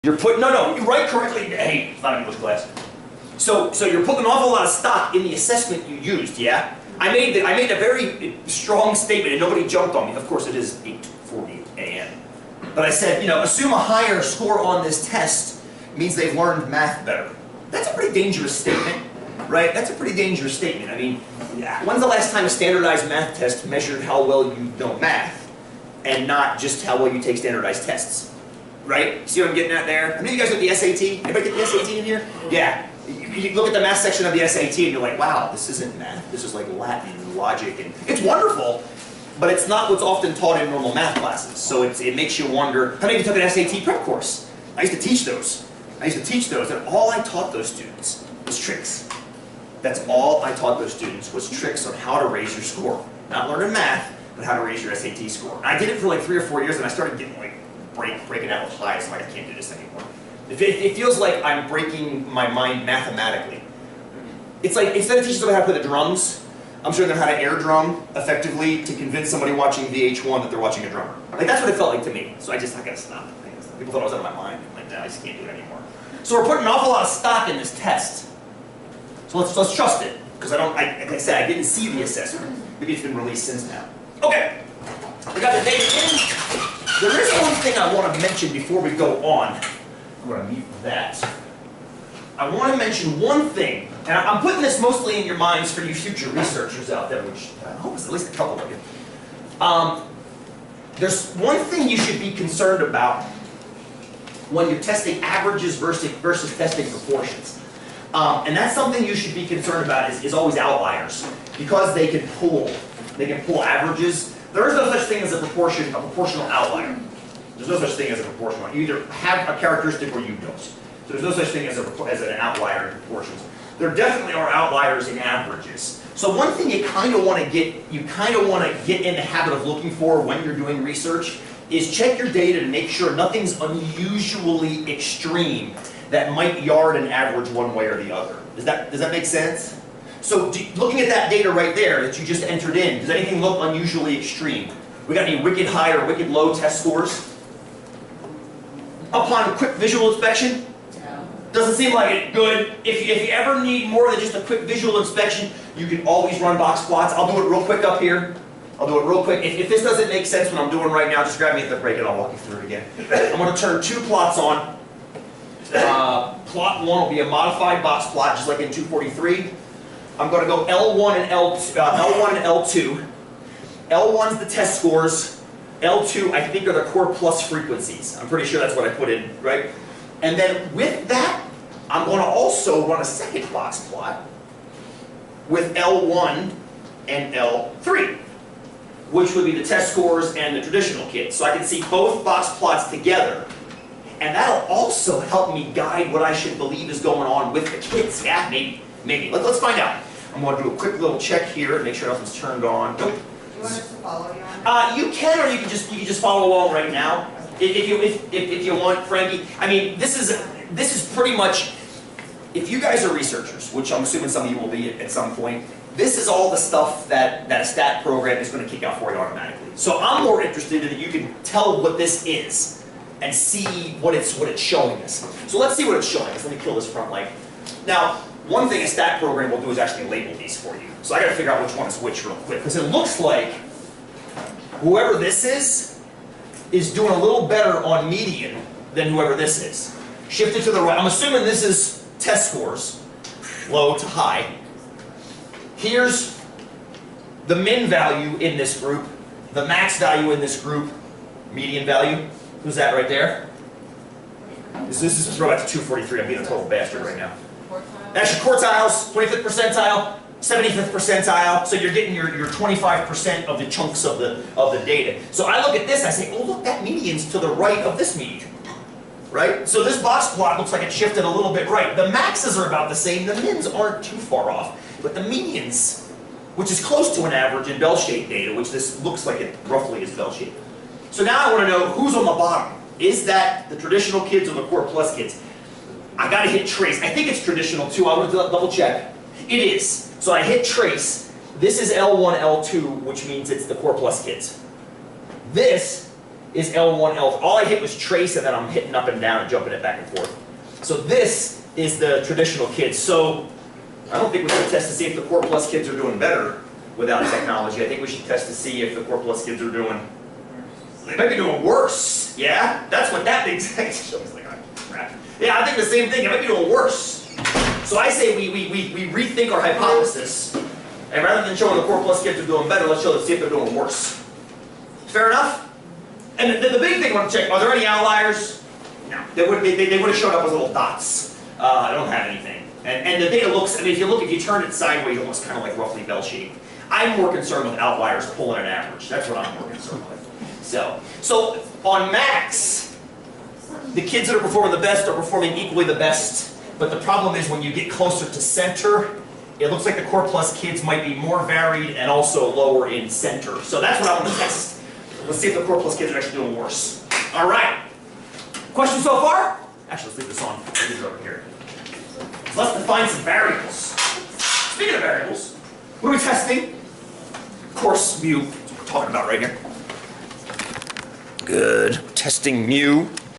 You're putting, no, you write correctly. Hey, it's not an English class. So you're putting an awful lot of stock in the assessment you used, yeah? I made a very strong statement and nobody jumped on me. Of course, it is 8:40 a.m. But I said, assume a higher score on this test means they've learned math better. That's a pretty dangerous statement, right? That's a pretty dangerous statement. I mean, when's the last time a standardized math test measured how well you know math and not just how well you take standardized tests? Right? See what I'm getting at there? How many of you guys get the SAT? Anybody get the SAT in here? Yeah. You look at the math section of the SAT and you're like, wow, this isn't math. This is like Latin and logic. And it's wonderful, but it's not what's often taught in normal math classes. So it makes you wonder, how many of you took an SAT prep course? I used to teach those. And all I taught those students was tricks. That's all I taught those students was tricks on how to raise your score. Not learning math, but how to raise your SAT score. And I did it for like 3 or 4 years and I started getting like breaking out with highs. I'm like, I can't do this anymore. It feels like I'm breaking my mind mathematically. It's like, instead of teaching somebody how to play the drums, I'm showing them how to air drum effectively to convince somebody watching VH1 that they're watching a drummer. Like, that's what it felt like to me. So I gotta stop. People thought I was out of my mind. I'm like, no, I just can't do it anymore. So we're putting an awful lot of stock in this test. So let's trust it. Because like I said, I didn't see the assessment. Maybe it's been released since now. Okay. We got the data in. There is one thing I want to mention before we go on. I'm going to mute that. I want to mention one thing, and I'm putting this mostly in your minds for you future researchers out there, which I hope is at least a couple of you. There's one thing you should be concerned about when you're testing averages versus testing proportions. And that's something you should be concerned about is always outliers. Because they can pull averages. There is no such thing as a proportional outlier. There's no such thing as a proportional. You either have a characteristic or you don't. So there's no such thing as an outlier in proportions. There definitely are outliers in averages. So one thing you kind of want to get in the habit of looking for when you're doing research is check your data to make sure nothing's unusually extreme that might yard an average one way or the other. Does that make sense? So looking at that data right there that you just entered in, does anything look unusually extreme? We got any wicked high or wicked low test scores? Upon quick visual inspection? No. Doesn't seem like it. Good. If you ever need more than just a quick visual inspection, you can always run box plots. I'll do it real quick up here. I'll do it real quick. If this doesn't make sense what I'm doing right now, just grab me at the break and I'll walk you through it again. I'm going to turn 2 plots on. Plot 1 will be a modified box plot, just like in 243. I'm going to go L1 and L2. L1's the test scores. L2, I think, are the core plus frequencies. I'm pretty sure that's what I put in, right? And then with that, I'm going to also run a second box plot with L1 and L3, which would be the test scores and the traditional kids. So I can see both box plots together. And that'll also help me guide what I should believe is going on with the kids. Yeah, maybe. Let's find out. I'm going to do a quick little check here and make sure nothing's turned on. Nope. Do you want us to follow you on you can, or you can just follow along right now, if you want, Frankie. I mean, this is pretty much. If you guys are researchers, which I'm assuming some of you will be at some point, this is all the stuff that a stat program is going to kick out for you automatically. So I'm more interested in that you can tell what this is and see what it's showing us. So let's see what it's showing us. Let me kill this front light. Now, one thing a stat program will do is actually label these for you. So I got to figure out which one is which real quick, because it looks like whoever this is doing a little better on median than whoever this is. Shift it to the right. I'm assuming this is test scores, low to high. Here's the min value in this group, the max value in this group, median value. Who's that right there? This is a throwback to 243. I'm being a total bastard right now. That's your quartiles, 25th percentile, 75th percentile. So you're getting your 25% of the chunks of the data. So I look at this, I say, oh look, that median's to the right of this median. Right? So this box plot looks like it shifted a little bit right. The maxes are about the same, the mins aren't too far off. But the medians, which is close to an average in bell-shaped data, which this looks like it roughly is bell-shaped. So now I want to know who's on the bottom. Is that the traditional kids or the core plus kids? I got to hit trace. I think it's traditional too. I want to double check. It is. So I hit trace. This is L1, L2, which means it's the core plus kids. This is L1, L. All I hit was trace, and then I'm hitting up and down and jumping it back and forth. So this is the traditional kids. So I don't think we should test to see if the Core Plus kids are doing better without technology. I think we should test to see if the Core Plus kids are doing, they might be doing worse. Yeah? That's what that big thing shows. Like, oh, crap. Yeah, I think the same thing. It might be doing worse. So I say we rethink our hypothesis, and rather than showing the Core Plus kids are doing better, let's see if they're doing worse. Fair enough? And the big thing I want to check, are there any outliers? No. They would have showed up as little dots. I don't have anything. And the data looks, I mean, if you turn it sideways, it looks kind of like roughly bell-shaped. I'm more concerned with outliers pulling an average. That's what I'm more concerned with. So on max, the kids that are performing the best are performing equally the best. But the problem is when you get closer to center, it looks like the Core Plus kids might be more varied and also lower in center. So that's what I want to test. Let's see if the Core Plus kids are actually doing worse. All right. Questions so far? Actually, let's leave this on. Leave it over here. So let's define some variables. Speaking of variables, what are we testing? Course mu. That's what we're talking about right here. Good. Testing mu.